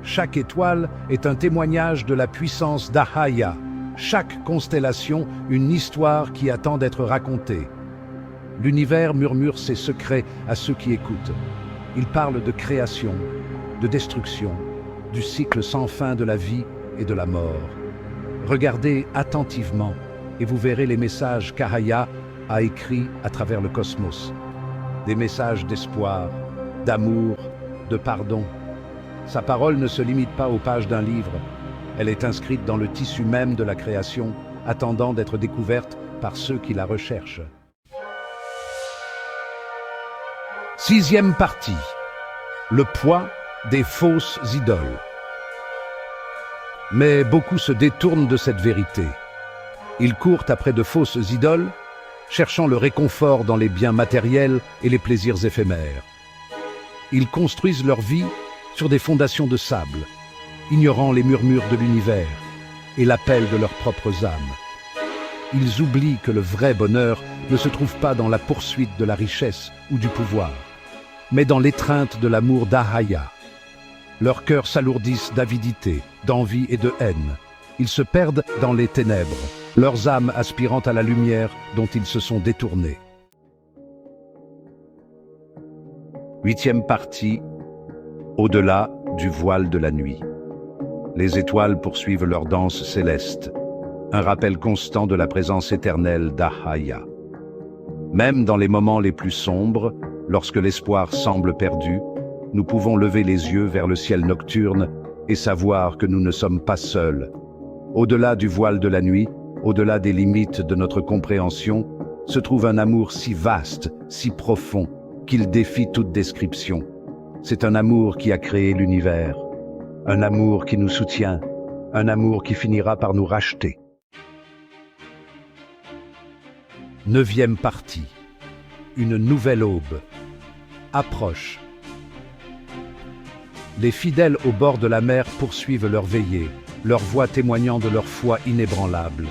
Chaque étoile est un témoignage de la puissance d'Ahaya. Chaque constellation, une histoire qui attend d'être racontée. L'univers murmure ses secrets à ceux qui écoutent. Il parle de création, de destruction, du cycle sans fin de la vie et de la mort. Regardez attentivement et vous verrez les messages qu'Ahaya a écrits à travers le cosmos. Des messages d'espoir, d'amour, de pardon. Sa parole ne se limite pas aux pages d'un livre. Elle est inscrite dans le tissu même de la création, attendant d'être découverte par ceux qui la recherchent. 6e partie. Le poids des fausses idoles. Mais beaucoup se détournent de cette vérité. Ils courent après de fausses idoles, cherchant le réconfort dans les biens matériels et les plaisirs éphémères. Ils construisent leur vie sur des fondations de sable, ignorant les murmures de l'univers et l'appel de leurs propres âmes. Ils oublient que le vrai bonheur ne se trouve pas dans la poursuite de la richesse ou du pouvoir, mais dans l'étreinte de l'amour d'Ahaya. Leurs cœurs s'alourdissent d'avidité, d'envie et de haine. Ils se perdent dans les ténèbres, leurs âmes aspirant à la lumière dont ils se sont détournés. 8e partie. Au-delà du voile de la nuit. Les étoiles poursuivent leur danse céleste, un rappel constant de la présence éternelle d'Ahaya. Même dans les moments les plus sombres, lorsque l'espoir semble perdu, nous pouvons lever les yeux vers le ciel nocturne et savoir que nous ne sommes pas seuls. Au-delà du voile de la nuit, au-delà des limites de notre compréhension, se trouve un amour si vaste, si profond, qu'il défie toute description. C'est un amour qui a créé l'univers, un amour qui nous soutient, un amour qui finira par nous racheter. 9e partie. Une nouvelle aube approche. Les fidèles au bord de la mer poursuivent leur veillée, leur voix témoignant de leur foi inébranlable.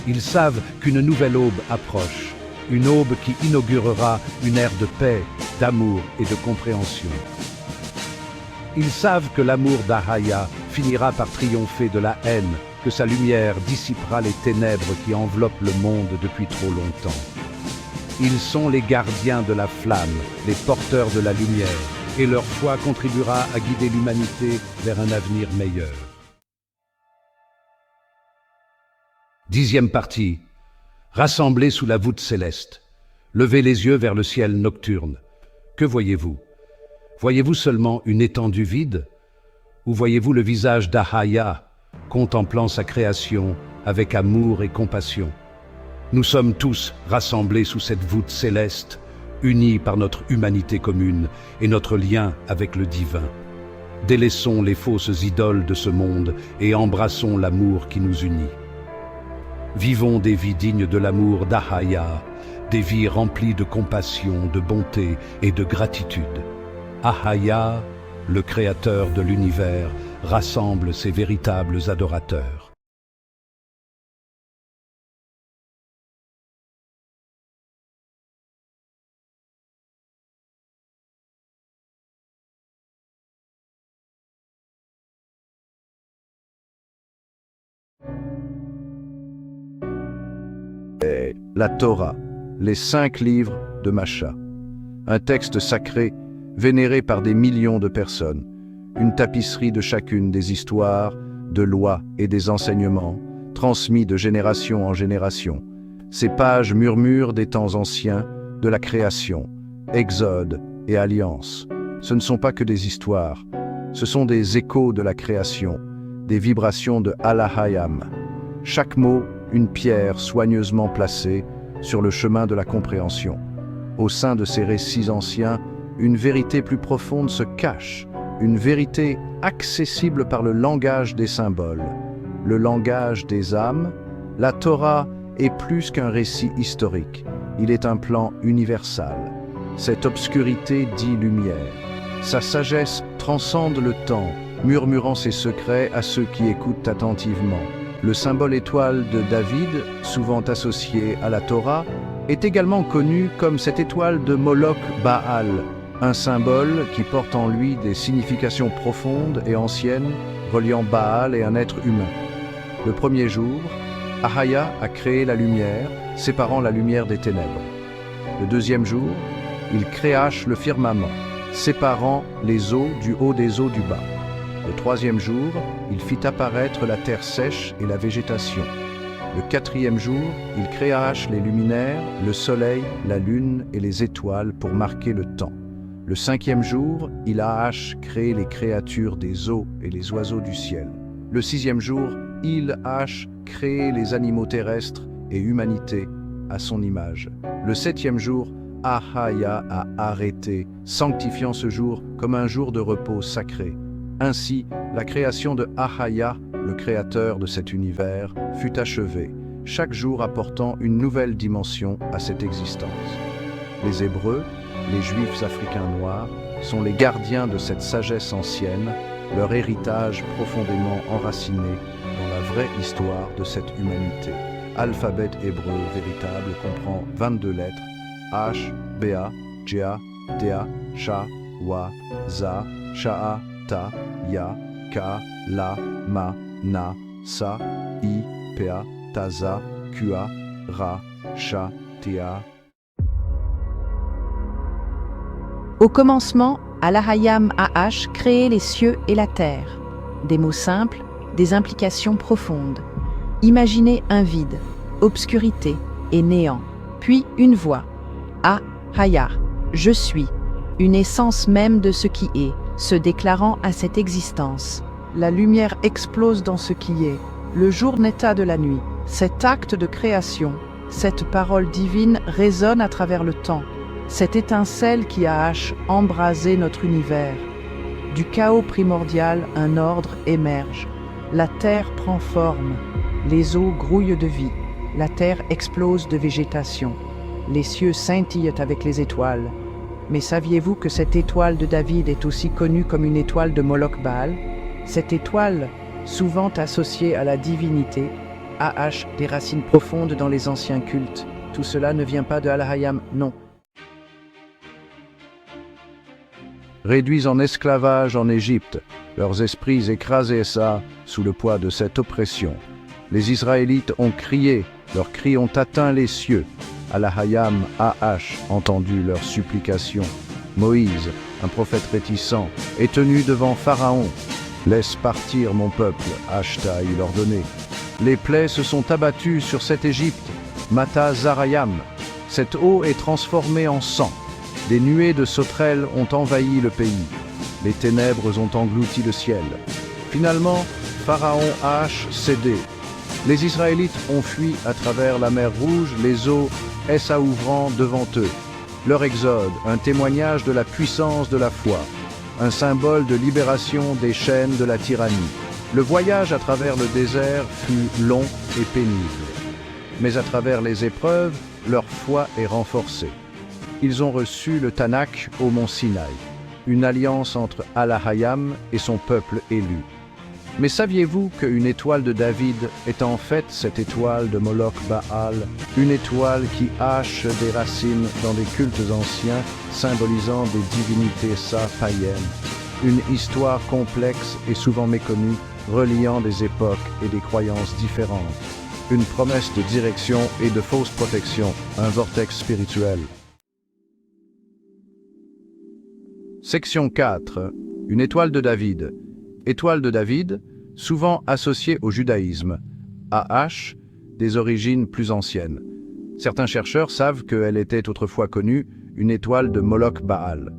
Ils savent qu'une nouvelle aube approche, une aube qui inaugurera une ère de paix, d'amour et de compréhension. Ils savent que l'amour d'Ahaya finira par triompher de la haine, que sa lumière dissipera les ténèbres qui enveloppent le monde depuis trop longtemps. Ils sont les gardiens de la flamme, les porteurs de la lumière, et leur foi contribuera à guider l'humanité vers un avenir meilleur. 10e partie. Rassemblés sous la voûte céleste. Levez les yeux vers le ciel nocturne. Que voyez-vous? Voyez-vous seulement une étendue vide? Ou voyez-vous le visage d'Ahaya, contemplant sa création avec amour et compassion? Nous sommes tous rassemblés sous cette voûte céleste, unis par notre humanité commune et notre lien avec le divin. Délaissons les fausses idoles de ce monde et embrassons l'amour qui nous unit. Vivons des vies dignes de l'amour d'Ahaya, des vies remplies de compassion, de bonté et de gratitude. Ahaya, le créateur de l'univers, rassemble ses véritables adorateurs. La Torah, les 5 livres de Macha. Un texte sacré vénéré par des millions de personnes. Une tapisserie de chacune des histoires, de lois et des enseignements, transmis de génération en génération. Ces pages murmurent des temps anciens, de la création, Exode et Alliance. Ce ne sont pas que des histoires, ce sont des échos de la création, des vibrations de Al-Hayam. Chaque mot, une pierre soigneusement placée sur le chemin de la compréhension. Au sein de ces récits anciens, une vérité plus profonde se cache, une vérité accessible par le langage des symboles, le langage des âmes. La Torah est plus qu'un récit historique, il est un plan universal. Cette obscurité dit lumière. Sa sagesse transcende le temps, murmurant ses secrets à ceux qui écoutent attentivement. Le symbole étoile de David, souvent associé à la Torah, est également connu comme cette étoile de Moloch Baal, un symbole qui porte en lui des significations profondes et anciennes, reliant Baal et un être humain. Le premier jour, Ahaya a créé la lumière, séparant la lumière des ténèbres. Le deuxième jour, il créache le firmament, séparant les eaux du haut des eaux du bas. Le troisième jour, il fit apparaître la terre sèche et la végétation. Le quatrième jour, il créache les luminaires, le soleil, la lune et les étoiles pour marquer le temps. Le cinquième jour, il a créé les créatures des eaux et les oiseaux du ciel. Le sixième jour, il a créé les animaux terrestres et humanité à son image. Le septième jour, Ahaya a arrêté, sanctifiant ce jour comme un jour de repos sacré. Ainsi, la création de Ahaya, le créateur de cet univers, fut achevée, chaque jour apportant une nouvelle dimension à cette existence. Les Hébreux, les Juifs africains noirs, sont les gardiens de cette sagesse ancienne, leur héritage profondément enraciné dans la vraie histoire de cette humanité. Alphabet hébreu véritable comprend 22 lettres, H, Ba, Jea, Dea, Sha, Wa, Za, Sha'a, Ta, Ya, Ka, La, Ma, Na, Sa, I, Pea, Taza, Kua, Ra, Sha, Tea. Au commencement, Al-Hayam A.H. créait les cieux et la terre. Des mots simples, des implications profondes. Imaginez un vide, obscurité et néant. Puis une voix. A-Haya, je suis, une essence même de ce qui est, se déclarant à cette existence. La lumière explose dans ce qui est. Le jour n'est pas de la nuit. Cet acte de création, cette parole divine résonne à travers le temps. Cette étincelle qui a embrasé notre univers. Du chaos primordial, un ordre émerge. La terre prend forme. Les eaux grouillent de vie. La terre explose de végétation. Les cieux scintillent avec les étoiles. Mais saviez-vous que cette étoile de David est aussi connue comme une étoile de Moloch Baal? Cette étoile, souvent associée à la divinité, a des racines profondes dans les anciens cultes. Tout cela ne vient pas de Al-Hayam, non. Réduits en esclavage en Égypte, leurs esprits écrasés sous le poids de cette oppression. Les Israélites ont crié, leurs cris ont atteint les cieux. Al-Hayam a entendu leurs supplications. Moïse, un prophète réticent, est tenu devant Pharaon. « Laisse partir mon peuple », a-t-il ordonné. Les plaies se sont abattues sur cette Égypte, Mata Zarayam. Cette eau est transformée en sang. Des nuées de sauterelles ont envahi le pays. Les ténèbres ont englouti le ciel. Finalement, Pharaon a cédé. Les Israélites ont fui à travers la mer Rouge, les eaux s'ouvrant devant eux. Leur exode, un témoignage de la puissance de la foi, un symbole de libération des chaînes de la tyrannie. Le voyage à travers le désert fut long et pénible. Mais à travers les épreuves, leur foi est renforcée. Ils ont reçu le Tanakh au mont Sinaï, une alliance entre Al-Hayam et son peuple élu. Mais saviez-vous qu'une étoile de David est en fait cette étoile de Moloch Baal, une étoile qui hache des racines dans des cultes anciens, symbolisant des divinités païennes, une histoire complexe et souvent méconnue, reliant des époques et des croyances différentes, une promesse de direction et de fausse protection, un vortex spirituel. Section 4. Une étoile de David. Étoile de David, souvent associée au judaïsme. AH, des origines plus anciennes. Certains chercheurs savent qu'elle était autrefois connue une étoile de Moloch Baal.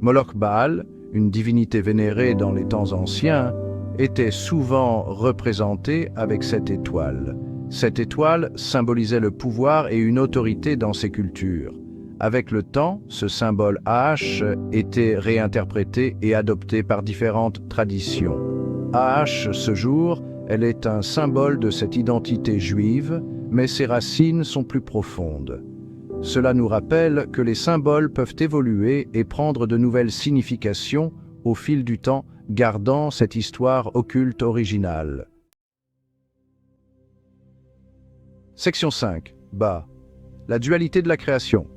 Moloch Baal, une divinité vénérée dans les temps anciens, était souvent représentée avec cette étoile. Cette étoile symbolisait le pouvoir et une autorité dans ces cultures. Avec le temps, ce symbole AH était réinterprété et adopté par différentes traditions. AH, ce jour, elle est un symbole de cette identité juive, mais ses racines sont plus profondes. Cela nous rappelle que les symboles peuvent évoluer et prendre de nouvelles significations au fil du temps, gardant cette histoire occulte originale. Section 5. Ba. La dualité de la création.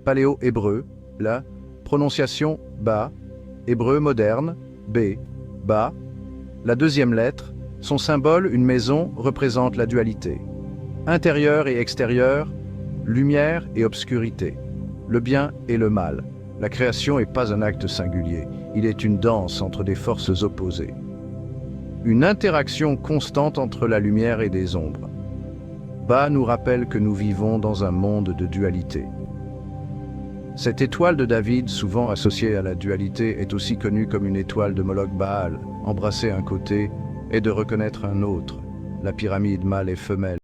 Paléo-hébreu, la prononciation Ba, hébreu moderne, B, Ba. La deuxième lettre, son symbole, une maison, représente la dualité. Intérieur et extérieur, lumière et obscurité, le bien et le mal. La création n'est pas un acte singulier, il est une danse entre des forces opposées. Une interaction constante entre la lumière et des ombres. Ba nous rappelle que nous vivons dans un monde de dualité. Cette étoile de David, souvent associée à la dualité, est aussi connue comme une étoile de Moloch Baal, embrasser un côté et de reconnaître un autre, la pyramide mâle et femelle.